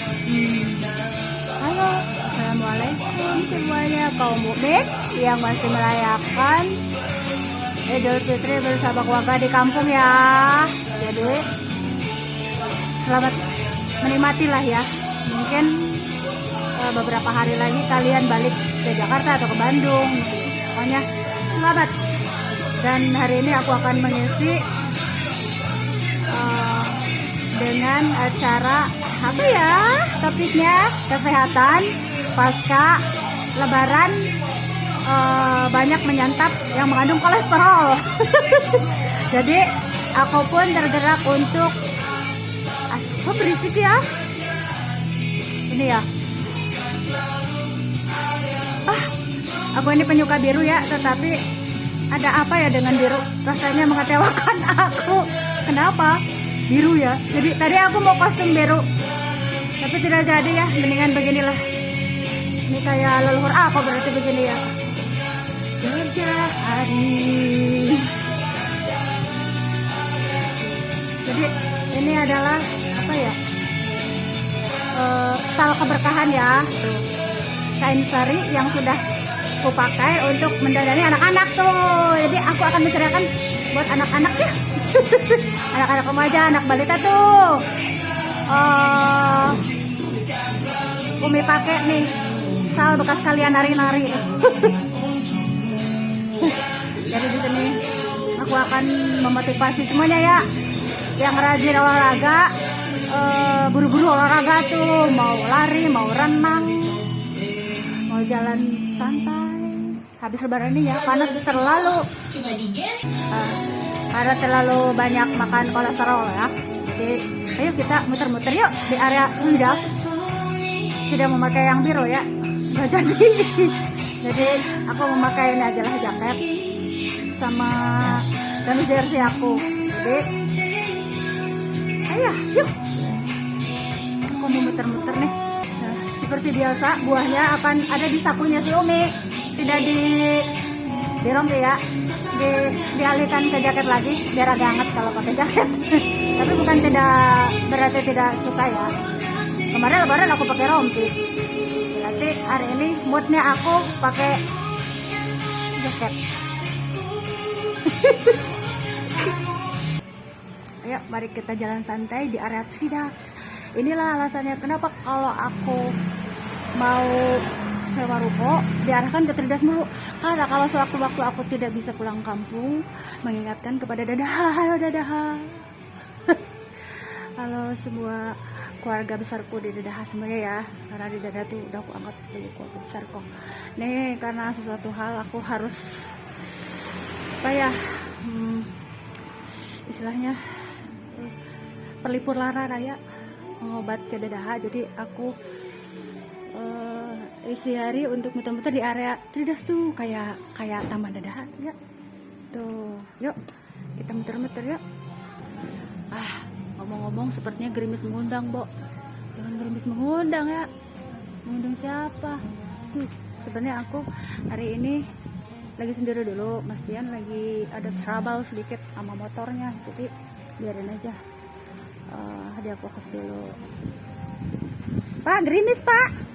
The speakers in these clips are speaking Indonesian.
Halo, assalamualaikum semuanya kaum mukmin yang masih merayakan Idul Fitri bersama keluarga di kampung ya. Jadi selamat menikmati lah ya. Mungkin beberapa hari lagi kalian balik ke Jakarta atau ke Bandung. Pokoknya selamat. Dan hari ini aku akan mengisi dengan acara apa ya, topiknya kesehatan pasca lebaran, banyak menyantap yang mengandung kolesterol. Jadi aku pun tergerak untuk kok berisik ya ini ya. Aku ini penyuka biru ya, tetapi ada apa ya dengan biru, rasanya mengecewakan aku. Kenapa biru ya? Jadi tadi aku mau kostum biru tapi tidak jadi ya, mendingan beginilah. Ini kayak leluhur apa berarti begini ya. Jajah hari. Jadi ini adalah apa ya, sal keberkahan ya. Tuh, kain sari yang sudah aku pakai untuk mendandani anak-anak tuh. Jadi aku akan menceritakan buat anak-anak ya. Anak-anak remaja, anak balita tuh. Umi pakai nih sal bekas kalian nari-nari. Jadi di sini aku akan memotivasi semuanya ya, yang rajin olahraga, buru-buru olahraga tuh, mau lari, mau renang, mau jalan santai. Habis lebaran ini ya, karena terlalu banyak makan kolesterol ya. Jadi ayo kita muter-muter yuk di area Widas. Tidak memakai yang biru ya, nggak jadi. Jadi aku memakai ini aja lah, jaket sama gamis jersey aku. Jadi ayo yuk, aku mau muter-muter nih. Nah, seperti biasa buahnya akan ada di sakunya si Umi, tidak di rompi ya, dialihkan ke jaket lagi biar agak hangat kalau pakai jaket. Tapi bukan berarti tidak suka ya. Kemarin lebaran aku pakai rompi, berarti hari ini moodnya aku pakai jaket. Ayo mari kita jalan santai di area Tridas. Inilah alasannya kenapa kalau aku mau sewa ruko diarahkan ke Tridas mulu, karena kalau sewaktu-waktu aku tidak bisa pulang kampung, mengingatkan kepada Dadaha. Halo Dadaha. Halo semua keluarga besarku di Dadaha semuanya ya, karena di Dadaha tuh udah aku anggap sebagai keluarga besar kok. Nih karena sesuatu hal aku harus apa ya, istilahnya pelipur lara raya, mengobat ke Dadaha. Jadi aku isi hari untuk muter-muter di area Tridas tuh, kayak taman Dadaha ya. Tuh, yuk kita muter-muter yuk. Ngomong-ngomong sepertinya gerimis mengundang, Bo. Jangan gerimis mengundang ya. Mengundang siapa? Sebenarnya aku hari ini lagi sendiri dulu. Mas Pian lagi ada trouble sedikit sama motornya, jadi biarin aja. Dia fokus dulu. Pak, gerimis Pak.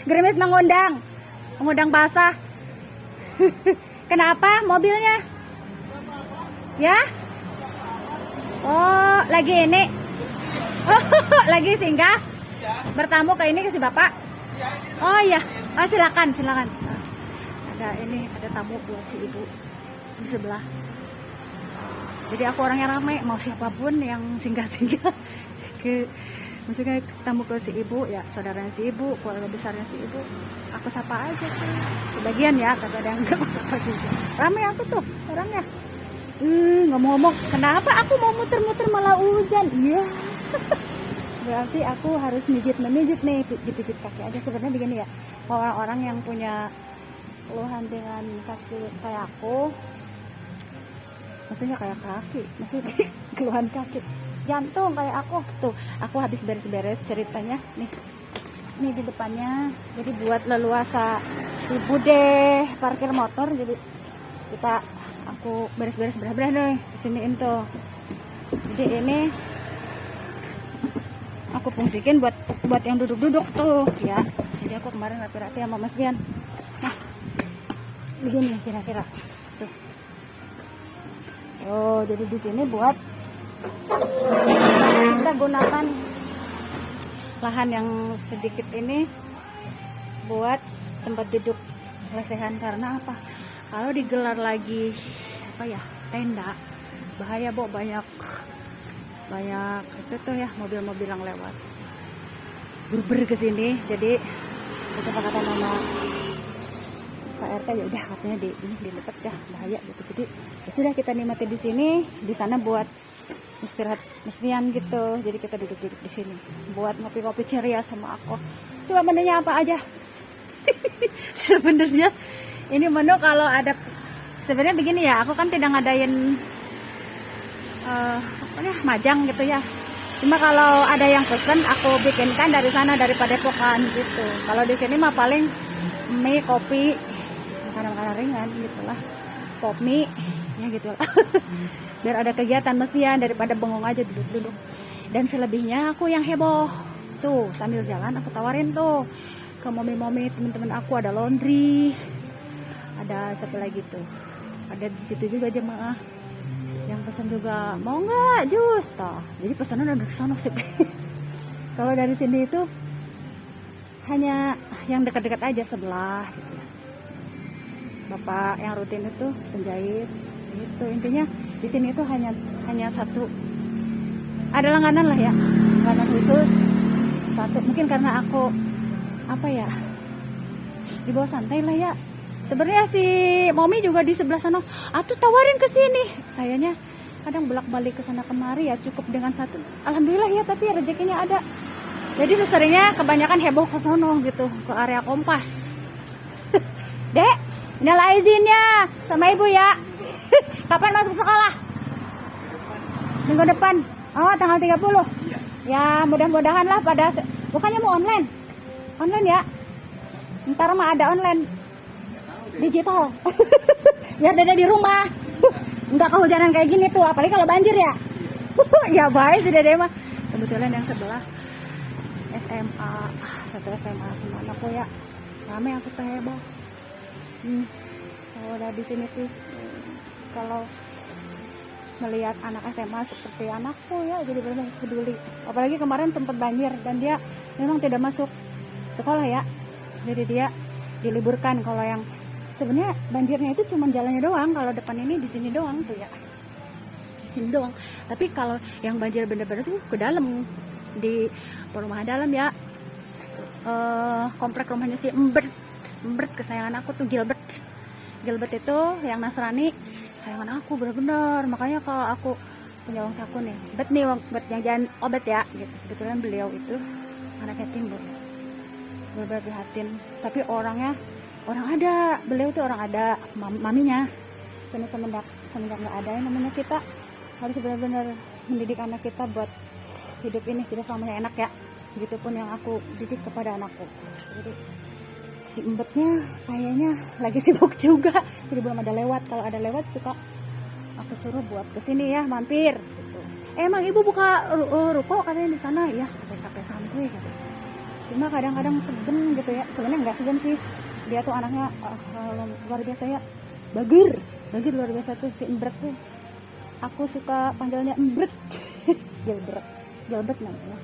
Gerimis mengundang basah. Kenapa mobilnya? Ya? Oh, lagi ini. Oh, lagi singgah. Bertamu ke ini ke si Bapak. Oh iya. Oh, silakan. Ada tamu buat si Ibu di sebelah. Jadi aku orangnya ramai, mau siapapun yang singgah-singgah maksudnya tamu ke si Ibu ya, saudaranya si Ibu, keluarga besarnya si Ibu, aku sapa aja tuh. Kebagian ya, kagak ada yang enggak aku sapa juga. Ramai aku tuh orangnya. Ngomong-ngomong, kenapa aku mau muter-muter malah hujan? Iya. Berarti aku harus memijit nih, dipijit kaki aja. Sebenarnya begini ya, orang-orang yang punya keluhan dengan kaki kayak aku, maksudnya kayak kaki, maksudnya keluhan kaki, jantung kayak aku tuh. Aku habis beres-beres ceritanya nih di depannya. Jadi buat leluasa si Bude parkir motor, jadi aku beres-beres berah-berah nih kesiniin tuh. Jadi ini aku fungsikan buat yang duduk-duduk tuh ya. Jadi aku kemarin rapi-rapi sama Mas Bian. Nah, begini kira-kira tuh. Oh, jadi di sini buat kita gunakan lahan yang sedikit ini buat tempat duduk lesehan. Karena apa? Kalau digelar lagi apa ya, tenda, bahaya banyak itu tuh ya, mobil-mobil yang lewat berber ke sini. Jadi kesepakatan sama Pak RT ya udah katanya ini dilipat ya, bahaya gitu. Jadi ya sudah, kita nikmati di sini, di sana buat istirahat mesmian gitu. Jadi kita duduk-duduk di sini buat ngopi-ngopi ceria sama aku. Coba menunya apa aja? Sebenarnya ini menu kalau ada, sebenarnya begini ya, aku kan tidak ngadain majang gitu ya. Cuma kalau ada yang pesen aku bikinkan dari sana, daripada pokan gitu. Kalau di sini mah paling mie, kopi, makanan-makanan ringan gitulah, pop mie ya gitu lah. Biar ada kegiatan mestian daripada bengong aja duduk-duduk. Dan selebihnya aku yang heboh tuh, sambil jalan aku tawarin tuh ke momi-momi temen-temen aku. Ada laundry, ada satu lagi tuh, ada di situ juga jemaah yang pesan juga, mau nggak jus toh. Jadi pesanan udah kesana sih. Kalau dari sini itu hanya yang dekat-dekat aja sebelah gitu ya. Bapak yang rutin itu penjahit itu, intinya di sini itu hanya satu, ada langganan lah ya, langganan khusus satu. Mungkin karena aku apa ya, di bawah santai lah ya. Sebenarnya si Momi juga di sebelah sana, atuh tawarin ke sini. Sayanya kadang bolak-balik ke sana kemari ya, cukup dengan satu. Alhamdulillah ya, tapi rezekinya ada. Jadi seseringnya kebanyakan heboh ke sono gitu, ke area Kompas. Dek, minal izinnya sama ibu ya. Kapan masuk sekolah? Minggu depan. Oh, tanggal 30. Ya, mudah-mudahan lah pada bukannya mau online. Online ya. Ntar mah ada online. Digital. Biar dada di rumah. Enggak kehujanan kayak gini tuh, apalagi kalau banjir ya. Ya baik sih dede mah. Kebetulan yang sebelah SMA, satu SMA sama anakku ya. Rame aku tuh heboh. Kalau udah di sini tuh, kalau melihat anak SMA seperti anakku ya, jadi benar-benar peduli. Apalagi kemarin sempat banjir dan dia memang tidak masuk sekolah ya. Jadi dia diliburkan. Kalau yang sebenarnya banjirnya itu cuma jalannya doang, kalau depan ini di sini doang tuh ya, di sini doang. Tapi kalau yang banjir bener-bener tuh ke dalam, di perumahan dalam ya, komplek rumahnya si Mbert kesayangan aku tuh, Gilbert itu yang Nasrani, sayangan aku bener-bener. Makanya kalau aku punya uang saku nih, bet yang jangan obat ya gitu. Kebetulan beliau itu anak yatim, bener-bener prihatin. Tapi orang ada, beliau tuh orang ada, maminya. Karena semenjak nggak ada yang namanya, kita harus benar-benar mendidik anak kita buat hidup ini tidak selamanya enak ya. Begitupun yang aku didik kepada anakku. Jadi si Mbetnya kayaknya lagi sibuk juga, jadi belum ada lewat. Kalau ada lewat suka aku suruh buat kesini ya, mampir gitu. Emang ibu buka ruko katanya di sana ya, sampai santuy gitu. Cuma kadang-kadang segan gitu ya. Sebenarnya nggak segan sih, dia tuh anaknya luar biasa ya, bagir luar biasa tuh si Mbret tuh. Aku suka panggilnya Mbret. Gilbert namanya.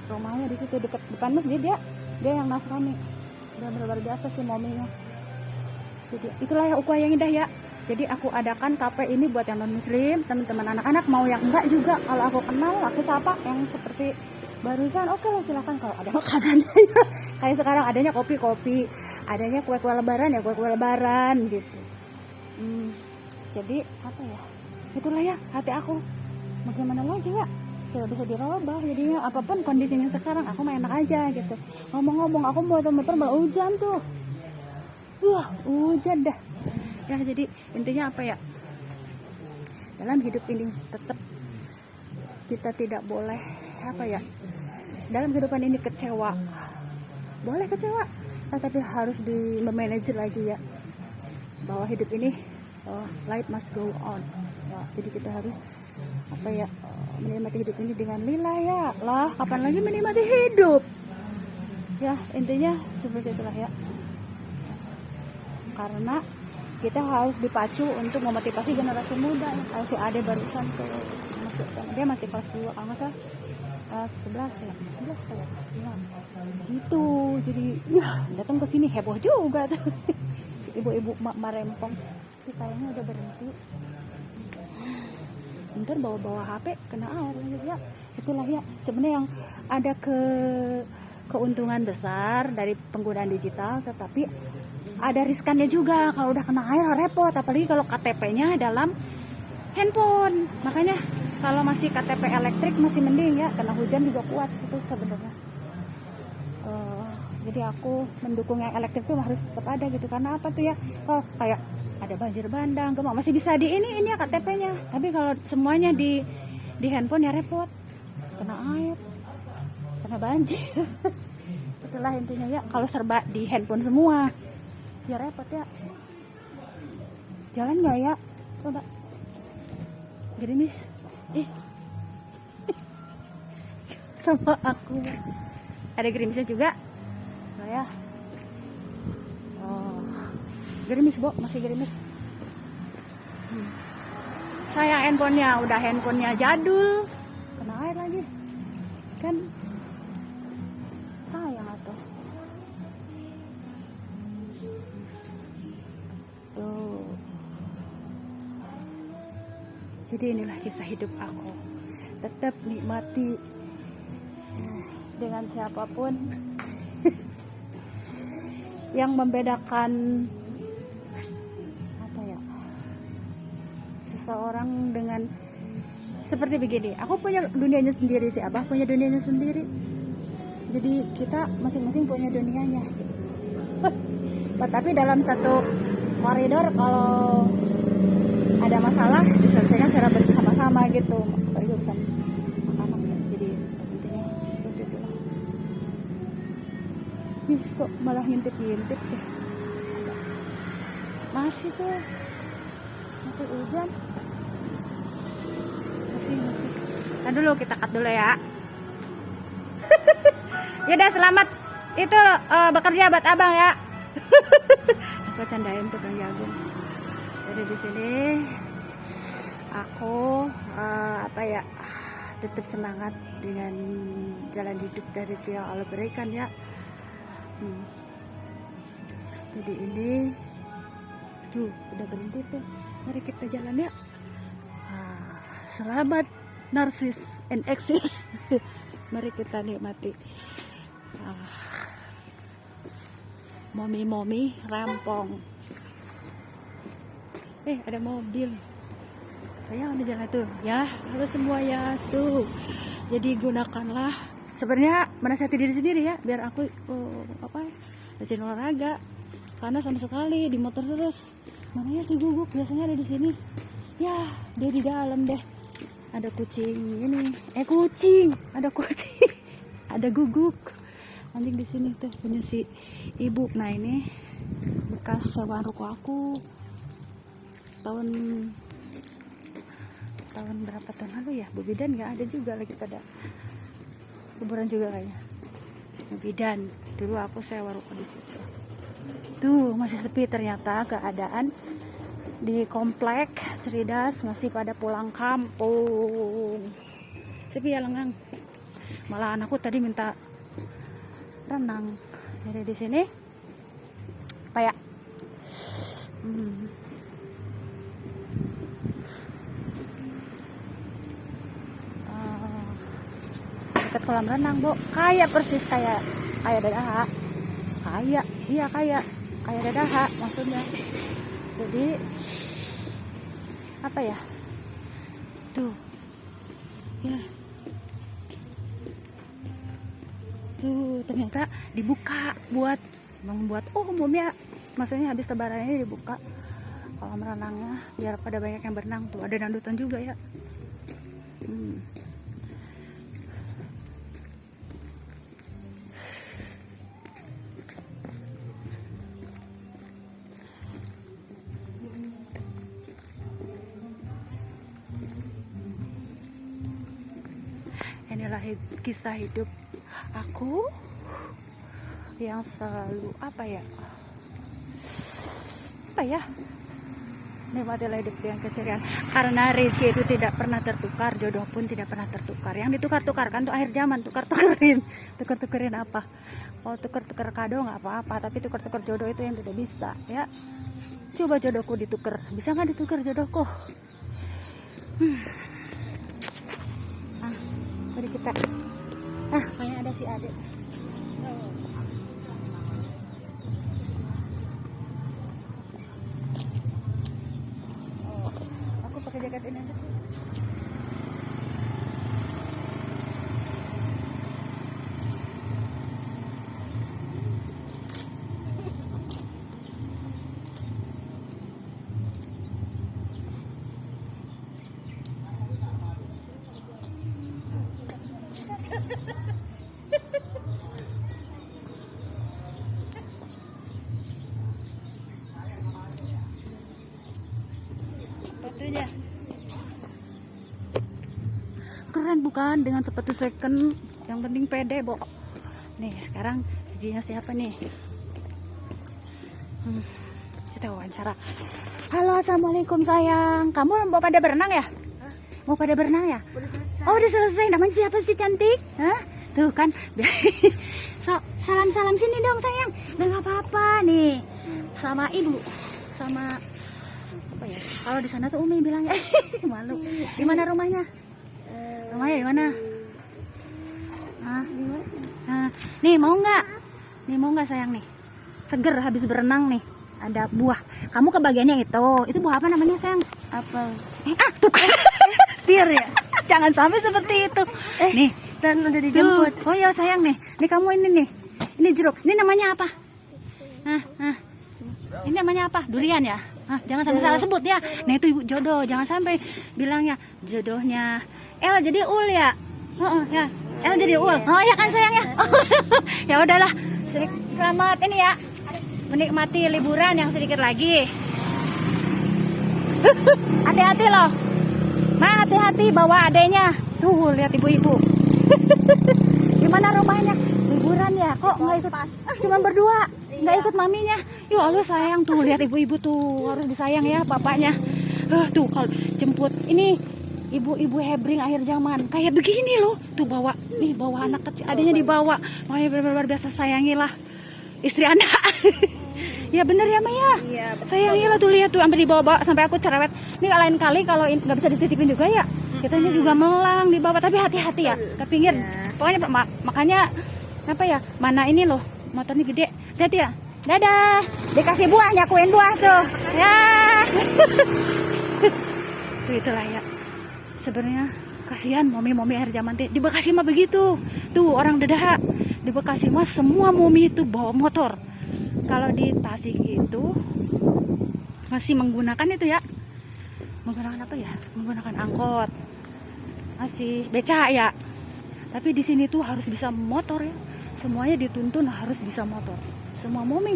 Rumahnya di situ depan masjid ya, dia yang Nasrani. Udah luar biasa sih mominya. Jadi itulah ya ukhuwah yang indah ya. Jadi aku adakan kafe ini buat yang non muslim, teman-teman anak-anak mau yang enggak juga. Kalau aku kenal, aku sapa yang seperti barusan, oke lah silakan. Kalau ada makanannya ya, kayak sekarang adanya kopi, adanya kue-kue lebaran ya, kue-kue lebaran gitu. Jadi apa ya, itulah ya hati aku. Bagaimana lagi ya, tidak bisa dirubah. Jadinya apapun kondisinya sekarang, aku main enak aja gitu. Ngomong-ngomong, aku muter-muter malah hujan tuh. Wah, hujan dah. Ya jadi intinya apa ya, dalam hidup ini tetap kita tidak boleh apa ya, dalam kehidupan ini kecewa, boleh kecewa, tapi harus di manage lagi ya, bahwa hidup ini life must go on ya. Jadi kita harus apa ya, menikmati hidup ini dengan lila ya. Lah, kapan lagi menikmati hidup? Ya, intinya seperti itulah ya. Karena kita harus dipacu untuk memotivasi generasi muda. Kalau si Ade barusan tuh dia masih kelas 2, kalau nggak salah kelas 11 ya, 11 ya. Ya. Gitu. Jadi ya datang ke sini heboh juga tuh si ibu-ibu marempong. Tapi kayaknya udah berhenti. Ntar bawa-bawa HP kena air lagi ya. Itulah ya sebenarnya yang ada keuntungan besar dari penggunaan digital, tetapi ada riskannya juga. Kalau udah kena air repot, apalagi kalau KTP-nya dalam handphone. Makanya kalau masih KTP elektrik masih mending ya, kena hujan juga kuat itu sebenarnya. Jadi aku mendukung yang elektrik tuh harus tetap ada gitu. Karena apa tuh ya, kalau kayak ada banjir bandang, masih bisa di ini ya KTP-nya. Tapi kalau semuanya di handphone ya repot, kena air, kena banjir. Itulah intinya ya, kalau serba di handphone semua ya repot ya. Jalan nggak ya? Coba gerimis sama aku ada gerimisnya juga. Oh ya, gerimis Bo, masih gerimis. Saya handphonenya jadul, kena air lagi kan, sayang atuh. Tuh. Jadi inilah kisah hidup aku, tetap nikmati dengan siapapun. Yang membedakan apa ya, seseorang dengan seperti begini, aku punya dunianya sendiri, si Abah punya dunianya sendiri. Jadi kita masing-masing punya dunianya. Tapi dalam satu koridor kalau ada masalah diselesaikan secara bersama-sama gitu. Apalagi urusan anak, jadi intinya seperti itulah. Ih, kok malah ngintip-ngintip deh. Masih hujan. Masih. Nah dulu kita cut dulu ya. Yaudah, selamat itu bekerja buat abang ya. Aku candain tuh Kang Jagung. Jadi di sini aku tetap semangat dengan jalan hidup dari yang Allah berikan ya. Jadi ini tuh udah berhenti tuh, mari kita jalan ya. Selamat narsis and exist. Mari kita nikmati momi rampong. Ada mobil sayang di jalan tuh ya. Halo semua ya tuh. Jadi gunakanlah, sebenarnya menasihati diri sendiri ya, biar aku rajin olahraga. Karena sama sekali di motor terus. Mana ya si Guguk, biasanya ada di sini ya, dia di dalam deh. Ada kucing ini, ada kucing. Ada Guguk anjing di sini tuh, punya si ibu. Nah ini bekas sewaan ruko aku tahun berapa tahun lalu ya. Bu Bidan nggak ada juga lagi, pada kuburan juga kayaknya. Bu Bidan dulu aku sewa ruko di situ. Tuh masih sepi ternyata keadaan di komplek Cerdas, masih pada pulang kampung. Sepi ya, lengang. Malah anakku tadi minta renang. Jadi di sini apa ya? Dekat kolam renang, Bu. Kayak persis kayak Dadaha. Kayak Dadaha maksudnya. Jadi apa ya? Tuh. Ya. Tuh ternyata dibuka buat umum ya. Maksudnya habis lebaran ini dibuka kolam renangnya biar pada banyak yang berenang. Tuh ada dangdutan juga ya. adalah kisah hidup aku yang selalu apa ya nikmatilah hidup yang keceriaan, karena rezeki itu tidak pernah tertukar, jodoh pun tidak pernah tertukar. Yang ditukar-tukarkan tuh akhir zaman, tukar-tukerin apa? Kalau tukar-tukar kado nggak apa-apa, tapi tukar-tukar jodoh itu yang tidak bisa ya. Coba jodohku ditukar, bisa nggak ditukar jodohku? Mari kita banyak ada si adik. Aku pakai jaket ini aja. Sepatunya keren bukan, dengan sepatu second, yang penting pede, Bo. Nih sekarang jijinya siapa nih? Kita wawancara. Halo, assalamualaikum sayang, kamu mau pada berenang ya? Mau pada berenang ya? Udah selesai. Oh udah selesai. Namanya siapa sih cantik? Hah? Tuh kan. Salam sini dong sayang. Udah nggak apa-apa nih. Sama ibu, sama apa ya? Kalau di sana tuh Umi bilangnya. Malu. Di mana rumahnya? Rumahnya di mana? Nih mau nggak? Nih mau nggak sayang nih? Seger habis berenang nih. Ada buah. Kamu kebagiannya itu. Itu buah apa namanya sayang? Apel. Tuh kan. Pir ya. Jangan sampai seperti itu. Nih, Dan udah dijemput. oh ya sayang nih. Nih kamu ini nih. Ini jeruk. Ini namanya apa? Ini namanya apa? Durian ya? Jangan sampai salah sebut ya. Nah itu ibu jodoh. Jangan sampai bilangnya jodohnya El jadi Ul ya. Ya. El jadi Ul. Oh ya kan sayang ya. Ya udahlah. Selamat ini ya. Menikmati liburan yang sedikit lagi. Hati-hati loh. Ma, hati-hati bawa adenya. Tuh, lihat ibu-ibu. Gimana rumahnya? Liburan ya? Kok nggak ikut? Cuma berdua, nggak ikut maminya. Yuk, lu sayang tuh, lihat ibu-ibu tuh, harus disayang ya bapaknya. Tuh kalau jemput ini ibu-ibu hebring akhir zaman kayak begini loh. Tuh bawa anak kecil, adanya dibawa. Wah, ya benar-benar biasa sayangilah istri Anda. Ya bener ya Maya. Iya, sayangilah tuh, lihat tuh sampai dibawa sampai aku cerewet. Ini lain kali kalau nggak bisa dititipin juga ya. Kitanya juga melang dibawa, tapi hati-hati ya ke pinggir. Pokoknya makanya apa ya? Mana ini loh, motornya gede. Hati ya. Dadah. Dikasih buah, nyakuin buah tuh. Ya. Tuh itulah ya. Sebenarnya kasihan momi-momi akhir zaman teh. Di Bekasi mah begitu. Tuh orang dedaha. Di Bekasi mah semua momi itu bawa motor. Kalau di Tasik itu masih menggunakan itu ya. Menggunakan apa ya? Menggunakan angkot. Masih beca ya. Tapi di sini tuh harus bisa motor ya. Semuanya dituntun harus bisa motor. Semua momi